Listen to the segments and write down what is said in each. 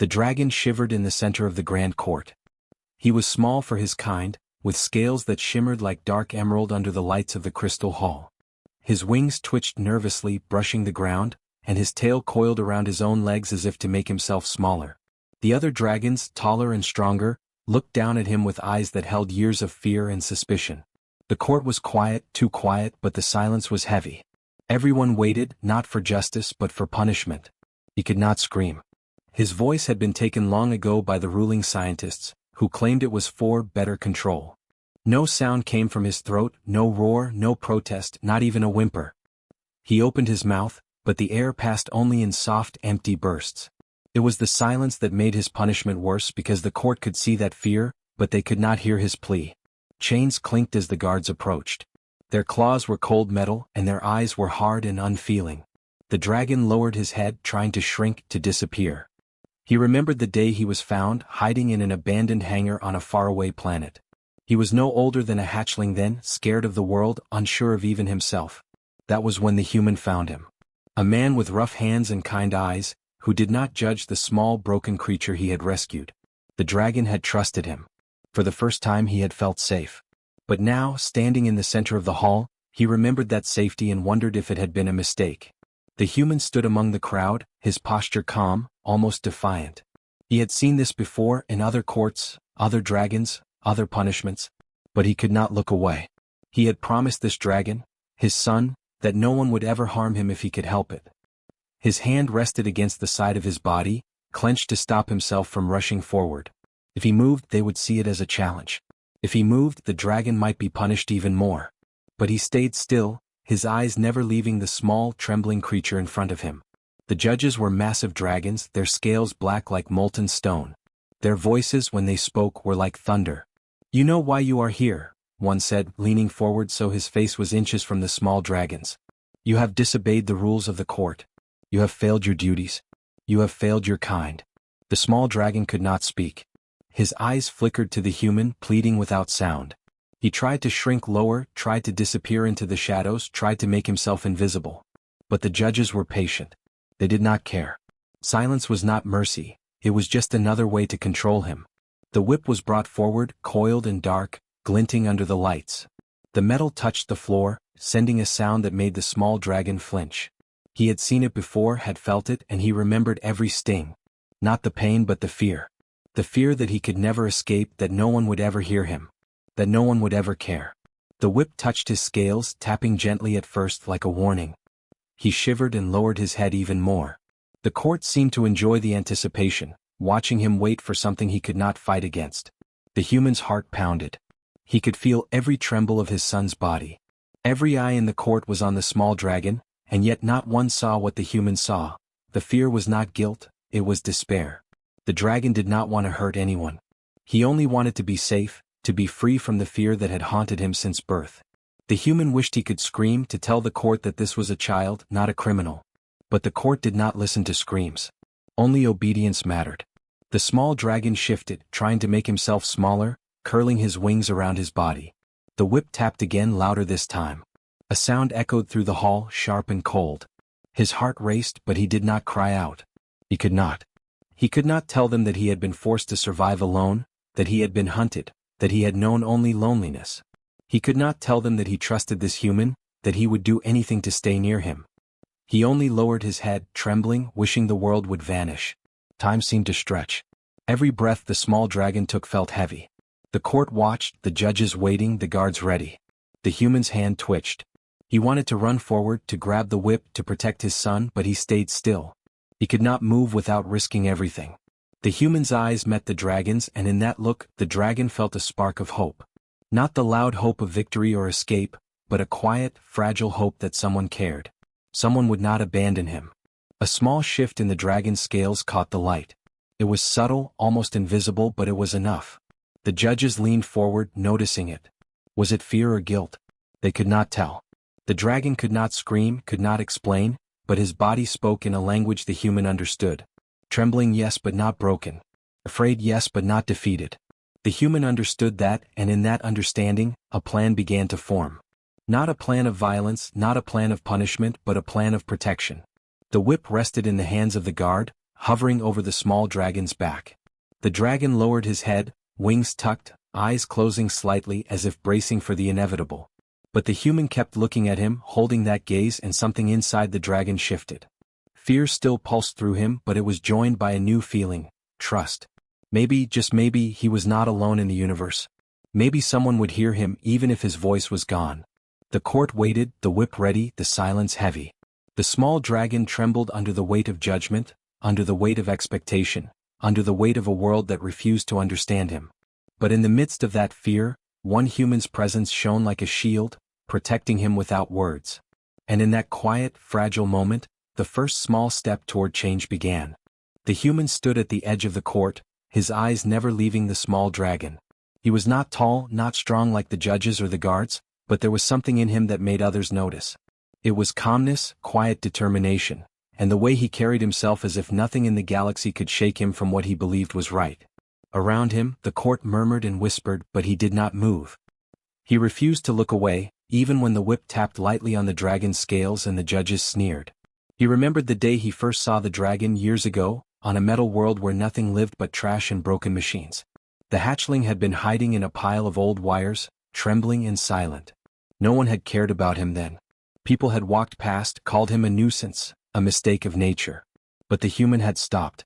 The dragon shivered in the center of the grand court. He was small for his kind, with scales that shimmered like dark emerald under the lights of the crystal hall. His wings twitched nervously, brushing the ground, and his tail coiled around his own legs as if to make himself smaller. The other dragons, taller and stronger, looked down at him with eyes that held years of fear and suspicion. The court was quiet, too quiet, but the silence was heavy. Everyone waited, not for justice but for punishment. He could not scream. His voice had been taken long ago by the ruling scientists, who claimed it was for better control. No sound came from his throat, no roar, no protest, not even a whimper. He opened his mouth, but the air passed only in soft, empty bursts. It was the silence that made his punishment worse because the court could see that fear, but they could not hear his plea. Chains clinked as the guards approached. Their claws were cold metal and their eyes were hard and unfeeling. The dragon lowered his head, trying to shrink, to disappear. He remembered the day he was found, hiding in an abandoned hangar on a faraway planet. He was no older than a hatchling then, scared of the world, unsure of even himself. That was when the human found him. A man with rough hands and kind eyes, who did not judge the small broken creature he had rescued. The dragon had trusted him. For the first time he had felt safe. But now, standing in the center of the hall, he remembered that safety and wondered if it had been a mistake. The human stood among the crowd, his posture calm, almost defiant. He had seen this before in other courts, other dragons, other punishments, but he could not look away. He had promised this dragon, his son, that no one would ever harm him if he could help it. His hand rested against the side of his body, clenched to stop himself from rushing forward. If he moved, they would see it as a challenge. If he moved, the dragon might be punished even more. But he stayed still, his eyes never leaving the small, trembling creature in front of him. The judges were massive dragons, their scales black like molten stone. Their voices, when they spoke, were like thunder. "You know why you are here," one said, leaning forward so his face was inches from the small dragons. "You have disobeyed the rules of the court. You have failed your duties. You have failed your kind." The small dragon could not speak. His eyes flickered to the human, pleading without sound. He tried to shrink lower, tried to disappear into the shadows, tried to make himself invisible. But the judges were patient. They did not care. Silence was not mercy, it was just another way to control him. The whip was brought forward, coiled and dark, glinting under the lights. The metal touched the floor, sending a sound that made the small dragon flinch. He had seen it before, had felt it, and he remembered every sting. Not the pain but the fear. The fear that he could never escape, that no one would ever hear him. That no one would ever care. The whip touched his scales, tapping gently at first like a warning. He shivered and lowered his head even more. The court seemed to enjoy the anticipation, watching him wait for something he could not fight against. The human's heart pounded. He could feel every tremble of his son's body. Every eye in the court was on the small dragon, and yet not one saw what the human saw. The fear was not guilt, it was despair. The dragon did not want to hurt anyone. He only wanted to be safe, to be free from the fear that had haunted him since birth. The human wished he could scream to tell the court that this was a child, not a criminal. But the court did not listen to screams. Only obedience mattered. The small dragon shifted, trying to make himself smaller, curling his wings around his body. The whip tapped again, louder this time. A sound echoed through the hall, sharp and cold. His heart raced, but he did not cry out. He could not. He could not tell them that he had been forced to survive alone, that he had been hunted, that he had known only loneliness. He could not tell them that he trusted this human, that he would do anything to stay near him. He only lowered his head, trembling, wishing the world would vanish. Time seemed to stretch. Every breath the small dragon took felt heavy. The court watched, the judges waiting, the guards ready. The human's hand twitched. He wanted to run forward, to grab the whip, to protect his son, but he stayed still. He could not move without risking everything. The human's eyes met the dragon's, and in that look, the dragon felt a spark of hope. Not the loud hope of victory or escape, but a quiet, fragile hope that someone cared. Someone would not abandon him. A small shift in the dragon's scales caught the light. It was subtle, almost invisible, but it was enough. The judges leaned forward, noticing it. Was it fear or guilt? They could not tell. The dragon could not scream, could not explain, but his body spoke in a language the human understood. Trembling, yes, but not broken. Afraid, yes, but not defeated. The human understood that, and in that understanding, a plan began to form. Not a plan of violence, not a plan of punishment, but a plan of protection. The whip rested in the hands of the guard, hovering over the small dragon's back. The dragon lowered his head, wings tucked, eyes closing slightly as if bracing for the inevitable. But the human kept looking at him, holding that gaze, and something inside the dragon shifted. Fear still pulsed through him, but it was joined by a new feeling: trust. Maybe, just maybe, he was not alone in the universe. Maybe someone would hear him even if his voice was gone. The court waited, the whip ready, the silence heavy. The small dragon trembled under the weight of judgment, under the weight of expectation, under the weight of a world that refused to understand him. But in the midst of that fear, one human's presence shone like a shield, protecting him without words. And in that quiet, fragile moment, the first small step toward change began. The human stood at the edge of the court, his eyes never leaving the small dragon. He was not tall, not strong like the judges or the guards, but there was something in him that made others notice. It was calmness, quiet determination, and the way he carried himself as if nothing in the galaxy could shake him from what he believed was right. Around him, the court murmured and whispered, but he did not move. He refused to look away, even when the whip tapped lightly on the dragon's scales and the judges sneered. He remembered the day he first saw the dragon years ago, on a metal world where nothing lived but trash and broken machines. The hatchling had been hiding in a pile of old wires, trembling and silent. No one had cared about him then. People had walked past, called him a nuisance, a mistake of nature. But the human had stopped.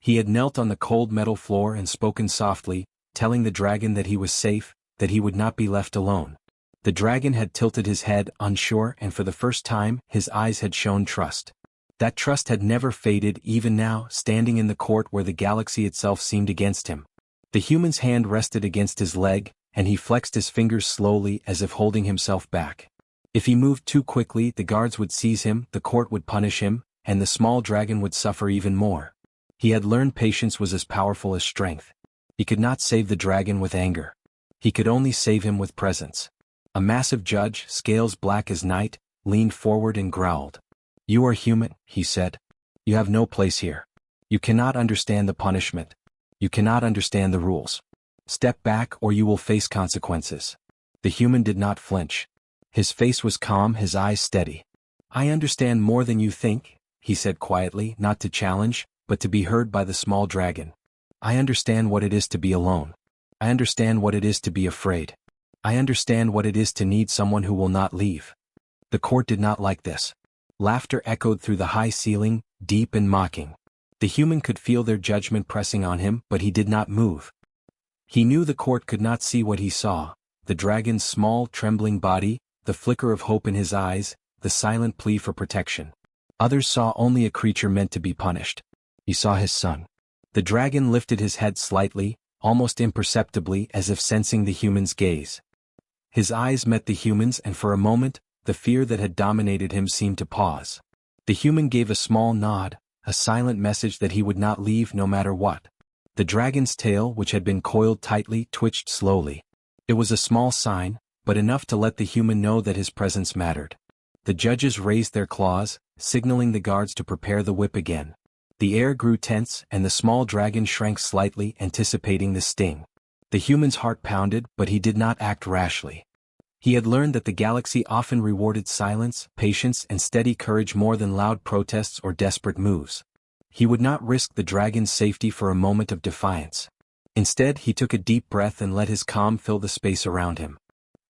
He had knelt on the cold metal floor and spoken softly, telling the dragon that he was safe, that he would not be left alone. The dragon had tilted his head, unsure, and for the first time, his eyes had shown trust. That trust had never faded, even now, standing in the court where the galaxy itself seemed against him. The human's hand rested against his leg, and he flexed his fingers slowly as if holding himself back. If he moved too quickly, the guards would seize him, the court would punish him, and the small dragon would suffer even more. He had learned patience was as powerful as strength. He could not save the dragon with anger. He could only save him with presence. A massive judge, scales black as night, leaned forward and growled. "You are human," he said. "You have no place here. You cannot understand the punishment. You cannot understand the rules. Step back or you will face consequences." The human did not flinch. His face was calm, his eyes steady. "I understand more than you think," he said quietly, not to challenge, but to be heard by the small dragon. "I understand what it is to be alone. I understand what it is to be afraid. I understand what it is to need someone who will not leave." The court did not like this. Laughter echoed through the high ceiling, deep and mocking. The human could feel their judgment pressing on him, but he did not move. He knew the court could not see what he saw: the dragon's small, trembling body, the flicker of hope in his eyes, the silent plea for protection. Others saw only a creature meant to be punished. He saw his son. The dragon lifted his head slightly, almost imperceptibly, as if sensing the human's gaze. His eyes met the human's, and for a moment, the fear that had dominated him seemed to pause. The human gave a small nod, a silent message that he would not leave no matter what. The dragon's tail, which had been coiled tightly, twitched slowly. It was a small sign, but enough to let the human know that his presence mattered. The judges raised their claws, signaling the guards to prepare the whip again. The air grew tense, and the small dragon shrank slightly, anticipating the sting. The human's heart pounded, but he did not act rashly. He had learned that the galaxy often rewarded silence, patience, and steady courage more than loud protests or desperate moves. He would not risk the dragon's safety for a moment of defiance. Instead, he took a deep breath and let his calm fill the space around him.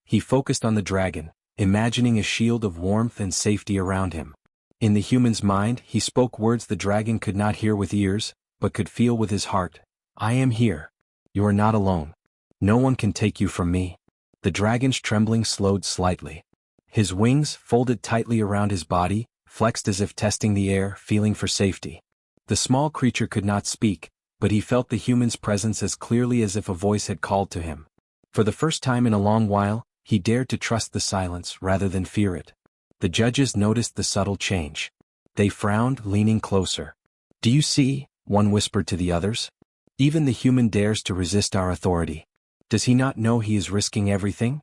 He focused on the dragon, imagining a shield of warmth and safety around him. In the human's mind, he spoke words the dragon could not hear with ears, but could feel with his heart. "I am here. You are not alone. No one can take you from me." The dragon's trembling slowed slightly. His wings, folded tightly around his body, flexed as if testing the air, feeling for safety. The small creature could not speak, but he felt the human's presence as clearly as if a voice had called to him. For the first time in a long while, he dared to trust the silence rather than fear it. The judges noticed the subtle change. They frowned, leaning closer. "Do you see?" one whispered to the others. "Even the human dares to resist our authority. Does he not know he is risking everything?"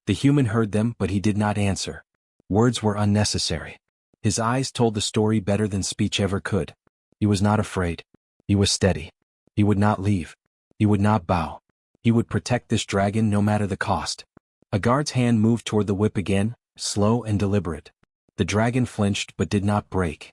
The human heard them, but he did not answer. Words were unnecessary. His eyes told the story better than speech ever could. He was not afraid. He was steady. He would not leave. He would not bow. He would protect this dragon no matter the cost. A guard's hand moved toward the whip again, slow and deliberate. The dragon flinched but did not break.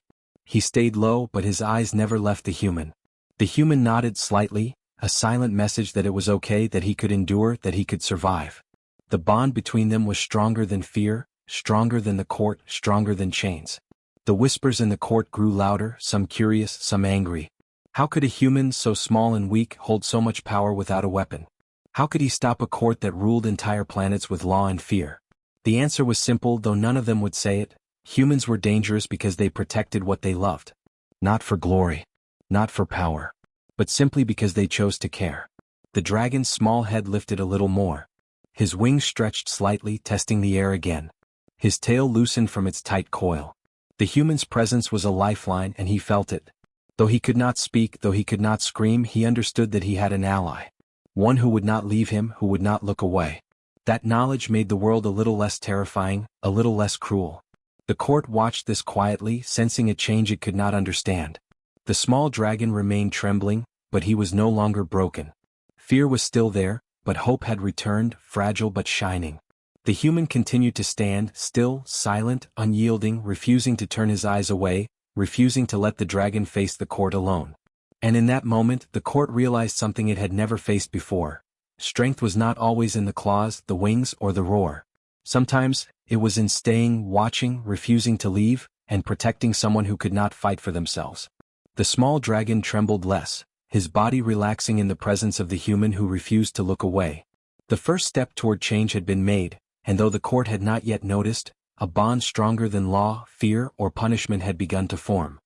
He stayed low, but his eyes never left the human. The human nodded slightly, a silent message that it was okay, that he could endure, that he could survive. The bond between them was stronger than fear, stronger than the court, stronger than chains. The whispers in the court grew louder, some curious, some angry. How could a human so small and weak hold so much power without a weapon? How could he stop a court that ruled entire planets with law and fear? The answer was simple, though none of them would say it. Humans were dangerous because they protected what they loved. Not for glory, not for power, but simply because they chose to care. The dragon's small head lifted a little more. His wings stretched slightly, testing the air again. His tail loosened from its tight coil. The human's presence was a lifeline, and he felt it. Though he could not speak, though he could not scream, he understood that he had an ally. One who would not leave him, who would not look away. That knowledge made the world a little less terrifying, a little less cruel. The court watched this quietly, sensing a change it could not understand. The small dragon remained trembling, but he was no longer broken. Fear was still there, but hope had returned, fragile but shining. The human continued to stand, still, silent, unyielding, refusing to turn his eyes away, refusing to let the dragon face the court alone. And in that moment, the court realized something it had never faced before. Strength was not always in the claws, the wings, or the roar. Sometimes, it was in staying, watching, refusing to leave, and protecting someone who could not fight for themselves. The small dragon trembled less, his body relaxing in the presence of the human who refused to look away. The first step toward change had been made, and though the court had not yet noticed, a bond stronger than law, fear, or punishment had begun to form.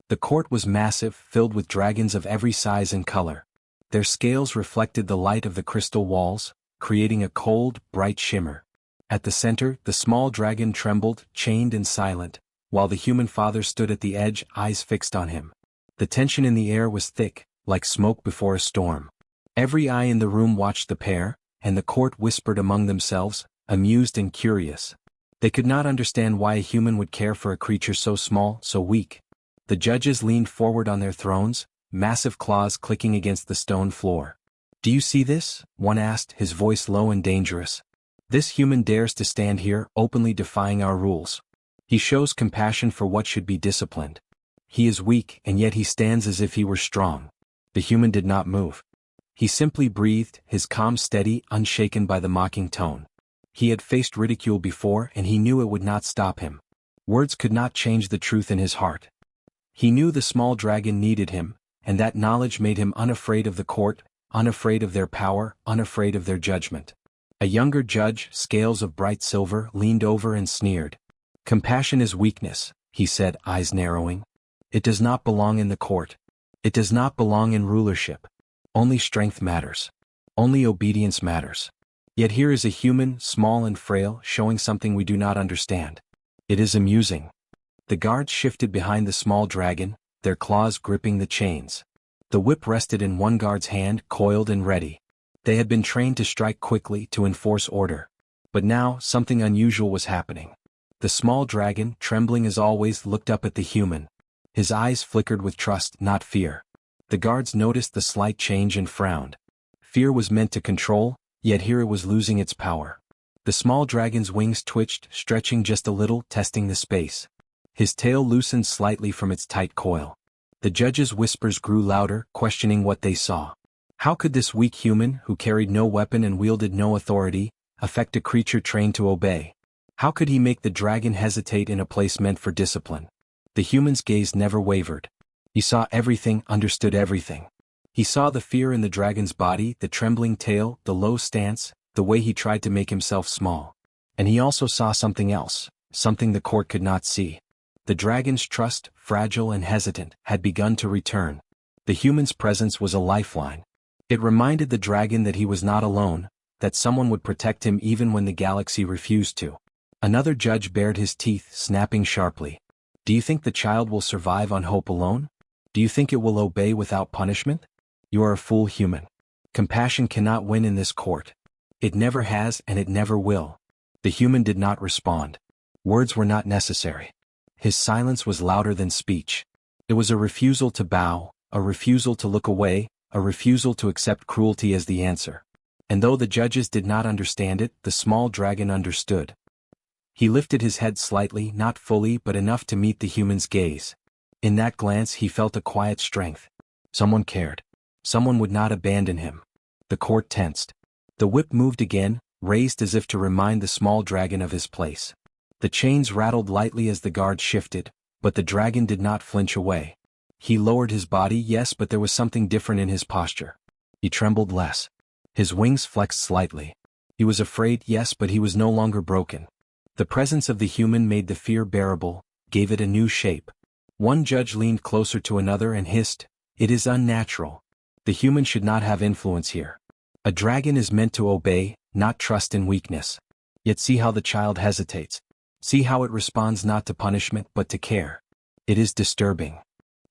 The court was massive, filled with dragons of every size and color. Their scales reflected the light of the crystal walls, creating a cold, bright shimmer. At the center, the small dragon trembled, chained and silent, while the human father stood at the edge, eyes fixed on him. The tension in the air was thick, like smoke before a storm. Every eye in the room watched the pair, and the court whispered among themselves, amused and curious. They could not understand why a human would care for a creature so small, so weak. The judges leaned forward on their thrones, massive claws clicking against the stone floor. "Do you see this?" one asked, his voice low and dangerous. "This human dares to stand here, openly defying our rules. He shows compassion for what should be disciplined. He is weak, and yet he stands as if he were strong." The human did not move. He simply breathed, his calm steady, unshaken by the mocking tone. He had faced ridicule before, and he knew it would not stop him. Words could not change the truth in his heart. He knew the small dragon needed him, and that knowledge made him unafraid of the court, unafraid of their power, unafraid of their judgment. A younger judge, scales of bright silver, leaned over and sneered. "Compassion is weakness," he said, eyes narrowing. "It does not belong in the court. It does not belong in rulership. Only strength matters. Only obedience matters. Yet here is a human, small and frail, showing something we do not understand. It is amusing." The guards shifted behind the small dragon, their claws gripping the chains. The whip rested in one guard's hand, coiled and ready. They had been trained to strike quickly, to enforce order. But now, something unusual was happening. The small dragon, trembling as always, looked up at the human. His eyes flickered with trust, not fear. The guards noticed the slight change and frowned. Fear was meant to control, yet here it was losing its power. The small dragon's wings twitched, stretching just a little, testing the space. His tail loosened slightly from its tight coil. The judges' whispers grew louder, questioning what they saw. How could this weak human, who carried no weapon and wielded no authority, affect a creature trained to obey? How could he make the dragon hesitate in a place meant for discipline? The human's gaze never wavered. He saw everything, understood everything. He saw the fear in the dragon's body, the trembling tail, the low stance, the way he tried to make himself small. And he also saw something else, something the court could not see. The dragon's trust, fragile and hesitant, had begun to return. The human's presence was a lifeline. It reminded the dragon that he was not alone, that someone would protect him even when the galaxy refused to. Another judge bared his teeth, snapping sharply. "Do you think the child will survive on hope alone? Do you think it will obey without punishment? You are a fool, human. Compassion cannot win in this court. It never has and it never will." The human did not respond. Words were not necessary. His silence was louder than speech. It was a refusal to bow, a refusal to look away, a refusal to accept cruelty as the answer. And though the judges did not understand it, the small dragon understood. He lifted his head slightly, not fully but enough to meet the human's gaze. In that glance he felt a quiet strength. Someone cared. Someone would not abandon him. The court tensed. The whip moved again, raised as if to remind the small dragon of his place. The chains rattled lightly as the guard shifted, but the dragon did not flinch away. He lowered his body, yes, but there was something different in his posture. He trembled less. His wings flexed slightly. He was afraid, yes, but he was no longer broken. The presence of the human made the fear bearable, gave it a new shape. One judge leaned closer to another and hissed, "It is unnatural. The human should not have influence here. A dragon is meant to obey, not trust in weakness. Yet see how the child hesitates. See how it responds not to punishment but to care. It is disturbing."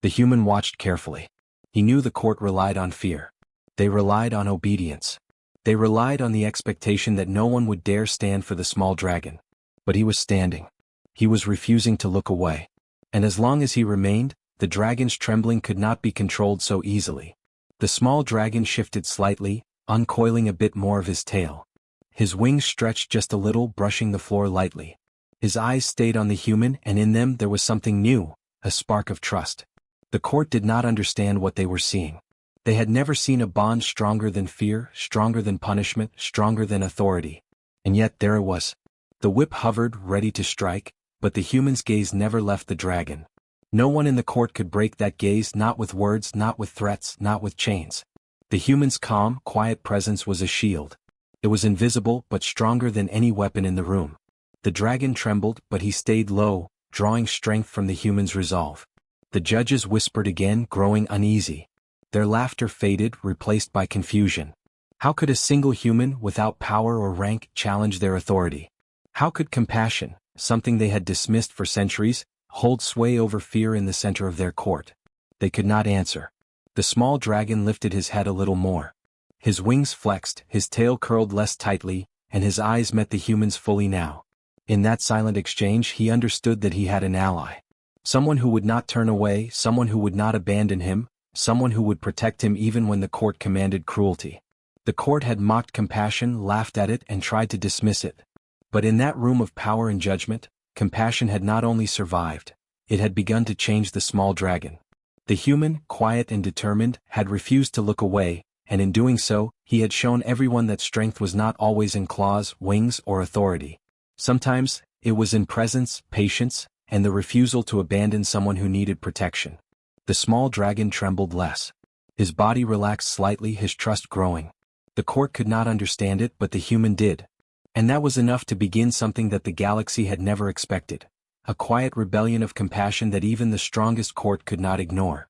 The human watched carefully. He knew the court relied on fear. They relied on obedience. They relied on the expectation that no one would dare stand for the small dragon. But he was standing. He was refusing to look away. And as long as he remained, the dragon's trembling could not be controlled so easily. The small dragon shifted slightly, uncoiling a bit more of his tail. His wings stretched just a little, brushing the floor lightly. His eyes stayed on the human, and in them there was something new, a spark of trust. The court did not understand what they were seeing. They had never seen a bond stronger than fear, stronger than punishment, stronger than authority. And yet there it was. The whip hovered, ready to strike, but the human's gaze never left the dragon. No one in the court could break that gaze, not with words, not with threats, not with chains. The human's calm, quiet presence was a shield. It was invisible but stronger than any weapon in the room. The dragon trembled, but he stayed low, drawing strength from the human's resolve. The judges whispered again, growing uneasy. Their laughter faded, replaced by confusion. How could a single human, without power or rank, challenge their authority? How could compassion, something they had dismissed for centuries, hold sway over fear in the center of their court? They could not answer. The small dragon lifted his head a little more. His wings flexed, his tail curled less tightly, and his eyes met the human's fully now. In that silent exchange he understood that he had an ally. Someone who would not turn away, someone who would not abandon him, someone who would protect him even when the court commanded cruelty. The court had mocked compassion, laughed at it, and tried to dismiss it. But in that room of power and judgment, compassion had not only survived, it had begun to change the small dragon. The human, quiet and determined, had refused to look away, and in doing so, he had shown everyone that strength was not always in claws, wings, or authority. Sometimes, it was in presence, patience, and the refusal to abandon someone who needed protection. The small dragon trembled less. His body relaxed slightly, his trust growing. The court could not understand it, but the human did. And that was enough to begin something that the galaxy had never expected. A quiet rebellion of compassion that even the strongest court could not ignore.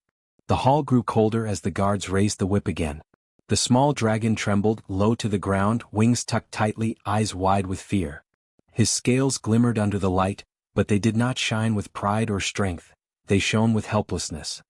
The hall grew colder as the guards raised the whip again. The small dragon trembled, low to the ground, wings tucked tightly, eyes wide with fear. His scales glimmered under the light, but they did not shine with pride or strength, they shone with helplessness.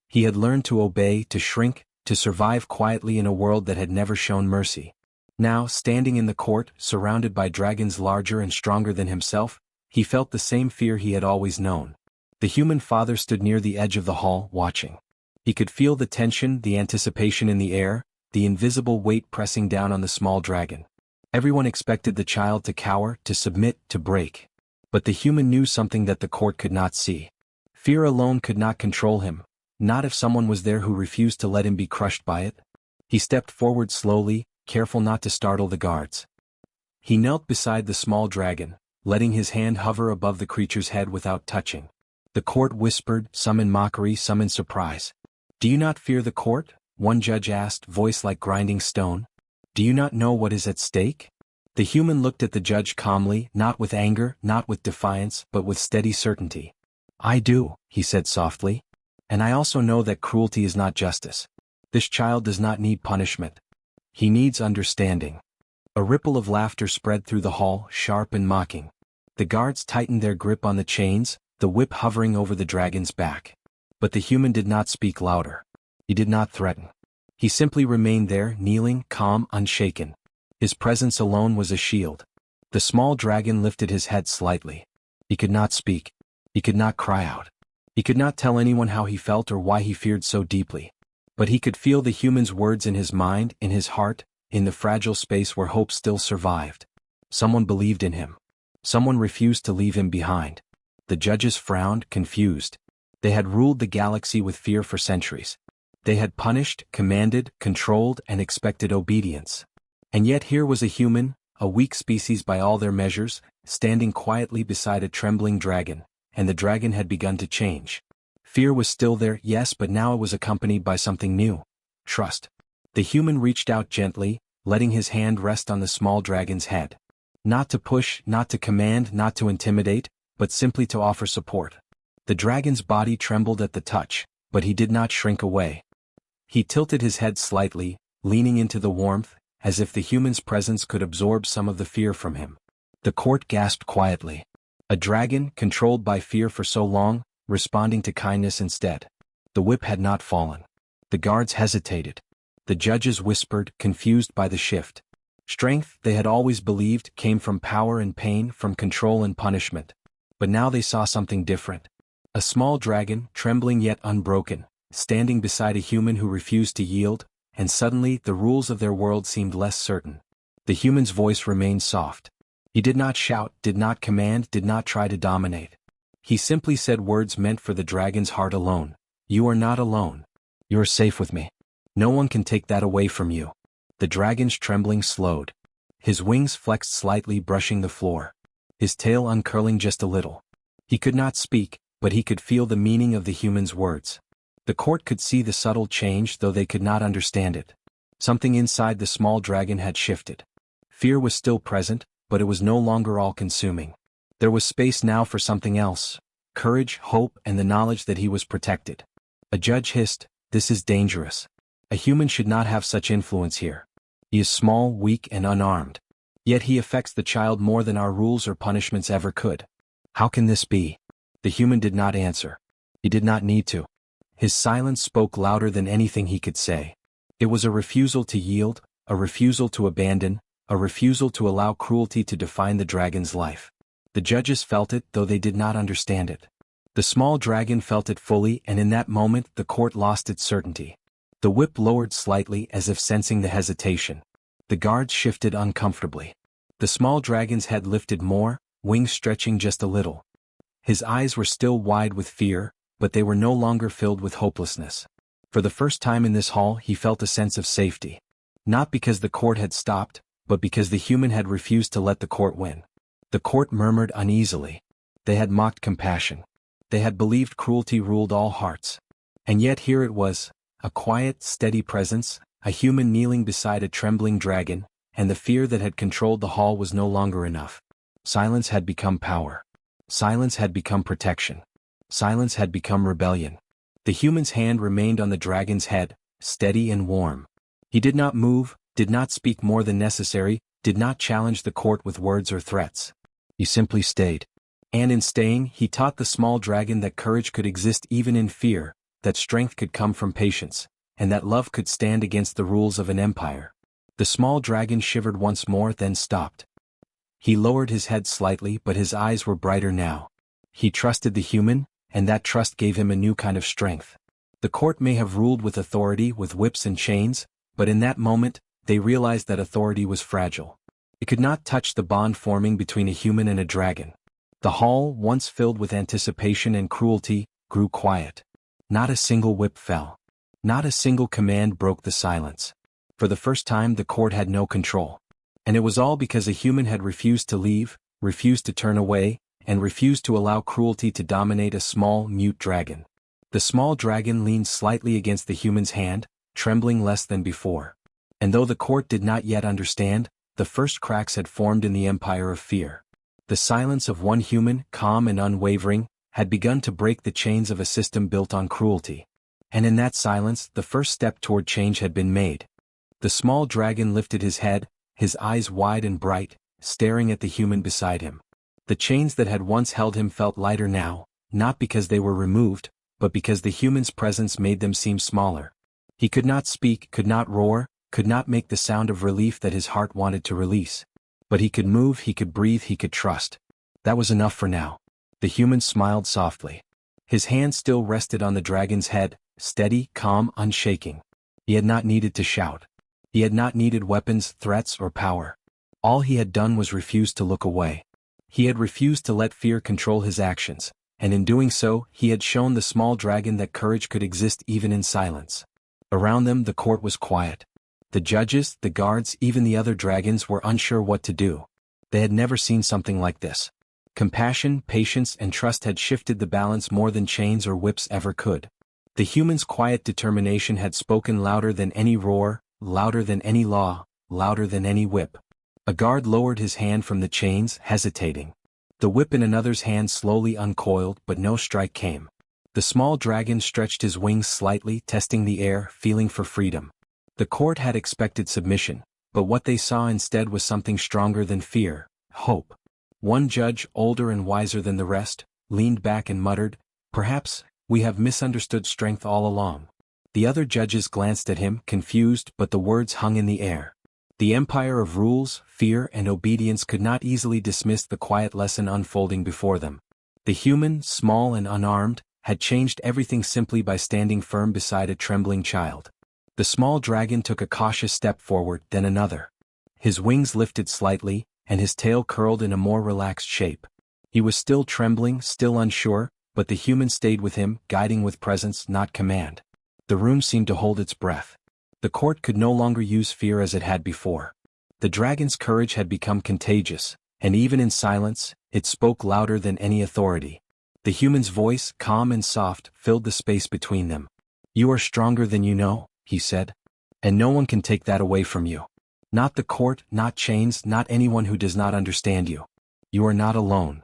He had learned to obey, to shrink, to survive quietly in a world that had never shown mercy. Now, standing in the court, surrounded by dragons larger and stronger than himself, he felt the same fear he had always known. The human father stood near the edge of the hall, watching. He could feel the tension, the anticipation in the air, the invisible weight pressing down on the small dragon. Everyone expected the child to cower, to submit, to break. But the human knew something that the court could not see. Fear alone could not control him, not if someone was there who refused to let him be crushed by it. He stepped forward slowly, careful not to startle the guards. He knelt beside the small dragon, letting his hand hover above the creature's head without touching. The court whispered, some in mockery, some in surprise. "Do you not fear the court?" one judge asked, voice like grinding stone. "Do you not know what is at stake?" The human looked at the judge calmly, not with anger, not with defiance, but with steady certainty. "I do," he said softly. "And I also know that cruelty is not justice. This child does not need punishment. He needs understanding." A ripple of laughter spread through the hall, sharp and mocking. The guards tightened their grip on the chains, the whip hovering over the dragon's back. But the human did not speak louder. He did not threaten. He simply remained there, kneeling, calm, unshaken. His presence alone was a shield. The small dragon lifted his head slightly. He could not speak. He could not cry out. He could not tell anyone how he felt or why he feared so deeply. But he could feel the human's words in his mind, in his heart, in the fragile space where hope still survived. Someone believed in him. Someone refused to leave him behind. The judges frowned, confused. They had ruled the galaxy with fear for centuries. They had punished, commanded, controlled, and expected obedience. And yet here was a human, a weak species by all their measures, standing quietly beside a trembling dragon, and the dragon had begun to change. Fear was still there, yes, but now it was accompanied by something new. Trust. The human reached out gently, letting his hand rest on the small dragon's head. Not to push, not to command, not to intimidate, but simply to offer support. The dragon's body trembled at the touch, but he did not shrink away. He tilted his head slightly, leaning into the warmth, as if the human's presence could absorb some of the fear from him. The court gasped quietly. A dragon, controlled by fear for so long, responding to kindness instead. The whip had not fallen. The guards hesitated. The judges whispered, confused by the shift. Strength, they had always believed, came from power and pain, from control and punishment. But now they saw something different. A small dragon, trembling yet unbroken, standing beside a human who refused to yield, and suddenly the rules of their world seemed less certain. The human's voice remained soft. He did not shout, did not command, did not try to dominate. He simply said words meant for the dragon's heart alone. You are not alone. You are safe with me. No one can take that away from you. The dragon's trembling slowed. His wings flexed slightly, brushing the floor. His tail uncurling just a little. He could not speak, but he could feel the meaning of the human's words. The court could see the subtle change, though they could not understand it. Something inside the small dragon had shifted. Fear was still present, but it was no longer all-consuming. There was space now for something else: courage, hope, and the knowledge that he was protected. A judge hissed, "This is dangerous. A human should not have such influence here. He is small, weak, and unarmed. Yet he affects the child more than our rules or punishments ever could. How can this be?" The human did not answer. He did not need to. His silence spoke louder than anything he could say. It was a refusal to yield, a refusal to abandon, a refusal to allow cruelty to define the dragon's life. The judges felt it, though they did not understand it. The small dragon felt it fully, and in that moment the court lost its certainty. The whip lowered slightly, as if sensing the hesitation. The guards shifted uncomfortably. The small dragon's head lifted more, wings stretching just a little. His eyes were still wide with fear, but they were no longer filled with hopelessness. For the first time in this hall he felt a sense of safety. Not because the court had stopped, but because the human had refused to let the court win. The court murmured uneasily. They had mocked compassion. They had believed cruelty ruled all hearts. And yet here it was, a quiet, steady presence, a human kneeling beside a trembling dragon, and the fear that had controlled the hall was no longer enough. Silence had become power. Silence had become protection. Silence had become rebellion. The human's hand remained on the dragon's head, steady and warm. He did not move, did not speak more than necessary, did not challenge the court with words or threats. He simply stayed. And in staying, he taught the small dragon that courage could exist even in fear, that strength could come from patience, and that love could stand against the rules of an empire. The small dragon shivered once more, then stopped. He lowered his head slightly, but his eyes were brighter now. He trusted the human, and that trust gave him a new kind of strength. The court may have ruled with authority, with whips and chains, but in that moment, they realized that authority was fragile. It could not touch the bond forming between a human and a dragon. The hall, once filled with anticipation and cruelty, grew quiet. Not a single whip fell. Not a single command broke the silence. For the first time the court had no control. And it was all because a human had refused to leave, refused to turn away, and refused to allow cruelty to dominate a small, mute dragon. The small dragon leaned slightly against the human's hand, trembling less than before. And though the court did not yet understand, the first cracks had formed in the empire of fear. The silence of one human, calm and unwavering, had begun to break the chains of a system built on cruelty. And in that silence, the first step toward change had been made. The small dragon lifted his head, his eyes wide and bright, staring at the human beside him. The chains that had once held him felt lighter now, not because they were removed, but because the human's presence made them seem smaller. He could not speak, could not roar, could not make the sound of relief that his heart wanted to release. But he could move, he could breathe, he could trust. That was enough for now. The human smiled softly. His hand still rested on the dragon's head, steady, calm, unshaking. He had not needed to shout. He had not needed weapons, threats, or power. All he had done was refuse to look away. He had refused to let fear control his actions, and in doing so, he had shown the small dragon that courage could exist even in silence. Around them the court was quiet. The judges, the guards, even the other dragons were unsure what to do. They had never seen something like this. Compassion, patience, and trust had shifted the balance more than chains or whips ever could. The human's quiet determination had spoken louder than any roar, louder than any law, louder than any whip. A guard lowered his hand from the chains, hesitating. The whip in another's hand slowly uncoiled, but no strike came. The small dragon stretched his wings slightly, testing the air, feeling for freedom. The court had expected submission, but what they saw instead was something stronger than fear, hope. One judge, older and wiser than the rest, leaned back and muttered, "Perhaps, we have misunderstood strength all along." The other judges glanced at him, confused, but the words hung in the air. The empire of rules, fear, and obedience could not easily dismiss the quiet lesson unfolding before them. The human, small and unarmed, had changed everything simply by standing firm beside a trembling child. The small dragon took a cautious step forward, then another. His wings lifted slightly, and his tail curled in a more relaxed shape. He was still trembling, still unsure, but the human stayed with him, guiding with presence, not command. The room seemed to hold its breath. The court could no longer use fear as it had before. The dragon's courage had become contagious, and even in silence, it spoke louder than any authority. The human's voice, calm and soft, filled the space between them. "You are stronger than you know," he said. "And no one can take that away from you. Not the court, not chains, not anyone who does not understand you. You are not alone."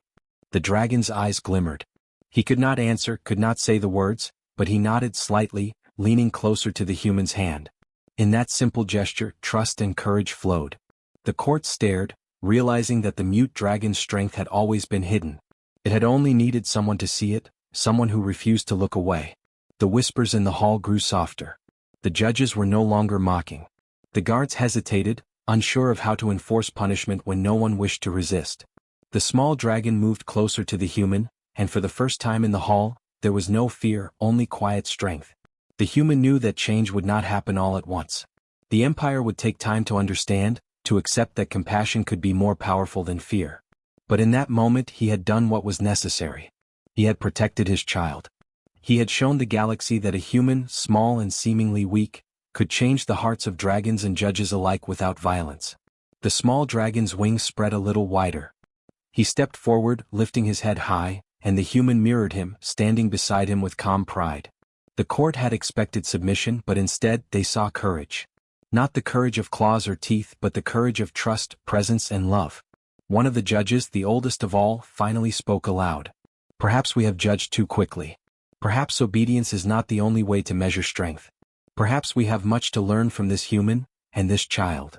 The dragon's eyes glimmered. He could not answer, could not say the words, but he nodded slightly, leaning closer to the human's hand. In that simple gesture, trust and courage flowed. The court stared, realizing that the mute dragon's strength had always been hidden. It had only needed someone to see it, someone who refused to look away. The whispers in the hall grew softer. The judges were no longer mocking. The guards hesitated, unsure of how to enforce punishment when no one wished to resist. The small dragon moved closer to the human, and for the first time in the hall, there was no fear, only quiet strength. The human knew that change would not happen all at once. The empire would take time to understand, to accept that compassion could be more powerful than fear. But in that moment he had done what was necessary. He had protected his child. He had shown the galaxy that a human, small and seemingly weak, could change the hearts of dragons and judges alike without violence. The small dragon's wings spread a little wider. He stepped forward, lifting his head high, and the human mirrored him, standing beside him with calm pride. The court had expected submission, but instead they saw courage. Not the courage of claws or teeth, but the courage of trust, presence, and love. One of the judges, the oldest of all, finally spoke aloud. "Perhaps we have judged too quickly. Perhaps obedience is not the only way to measure strength. Perhaps we have much to learn from this human, and this child."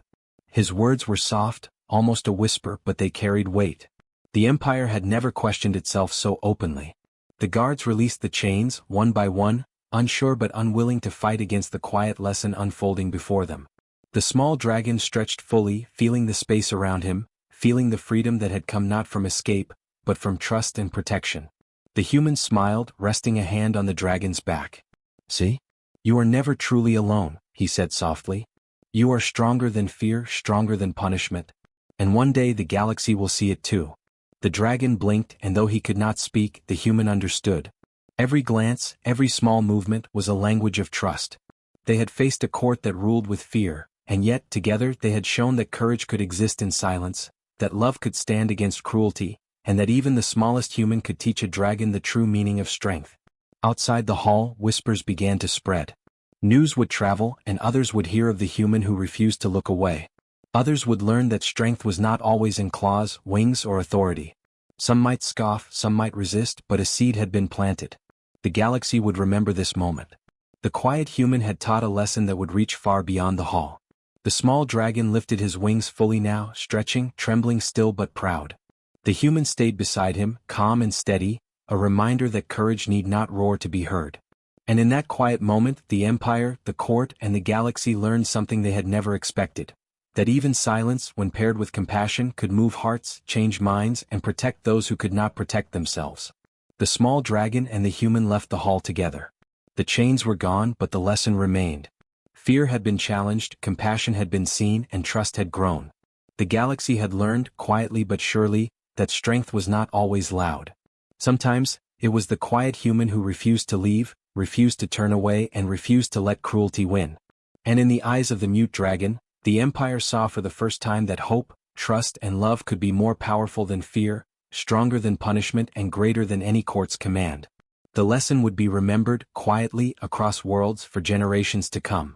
His words were soft, almost a whisper, but they carried weight. The empire had never questioned itself so openly. The guards released the chains, one by one, unsure but unwilling to fight against the quiet lesson unfolding before them. The small dragon stretched fully, feeling the space around him, feeling the freedom that had come not from escape, but from trust and protection. The human smiled, resting a hand on the dragon's back. "See? You are never truly alone," he said softly. "You are stronger than fear, stronger than punishment. And one day the galaxy will see it too." The dragon blinked, and though he could not speak, the human understood. Every glance, every small movement was a language of trust. They had faced a court that ruled with fear, and yet, together, they had shown that courage could exist in silence, that love could stand against cruelty, and that even the smallest human could teach a dragon the true meaning of strength. Outside the hall, whispers began to spread. News would travel, and others would hear of the human who refused to look away. Others would learn that strength was not always in claws, wings, or authority. Some might scoff, some might resist, but a seed had been planted. The galaxy would remember this moment. The quiet human had taught a lesson that would reach far beyond the hall. The small dragon lifted his wings fully now, stretching, trembling still but proud. The human stayed beside him, calm and steady, a reminder that courage need not roar to be heard. And in that quiet moment, the empire, the court, and the galaxy learned something they had never expected. That even silence, when paired with compassion, could move hearts, change minds, and protect those who could not protect themselves. The small dragon and the human left the hall together. The chains were gone, but the lesson remained. Fear had been challenged, compassion had been seen, and trust had grown. The galaxy had learned, quietly but surely, that strength was not always loud. Sometimes, It was the quiet human who refused to leave, refused to turn away, and refused to let cruelty win. And in the eyes of the mute dragon, the Empire saw for the first time that hope, trust, and love could be more powerful than fear, stronger than punishment, and greater than any court's command. The lesson would be remembered quietly across worlds for generations to come.